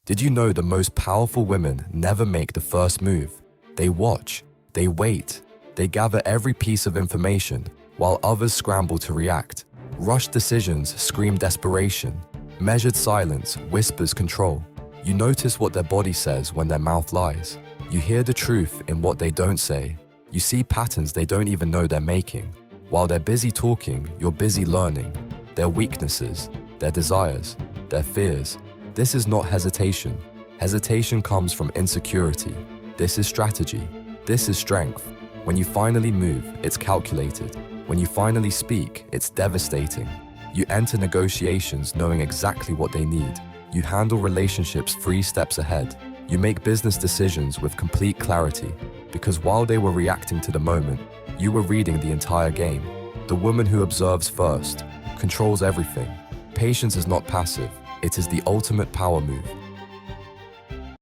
Did you know the most powerful women never make the first move? They watch, they wait, they gather every piece of information while others scramble to react. Rushed decisions scream desperation. Measured silence whispers control. You notice what their body says when their mouth lies. You hear the truth in what they don't say. You see patterns they don't even know they're making. While they're busy talking, you're busy learning. Their weaknesses, their desires, their fears. This is not hesitation. Hesitation comes from insecurity. This is strategy. This is strength. When you finally move, it's calculated. When you finally speak, it's devastating. You enter negotiations knowing exactly what they need. You handle relationships 3 steps ahead. You make business decisions with complete clarity, because while they were reacting to the moment, you were reading the entire game. The woman who observes first controls everything. Patience is not passive, it is the ultimate power move.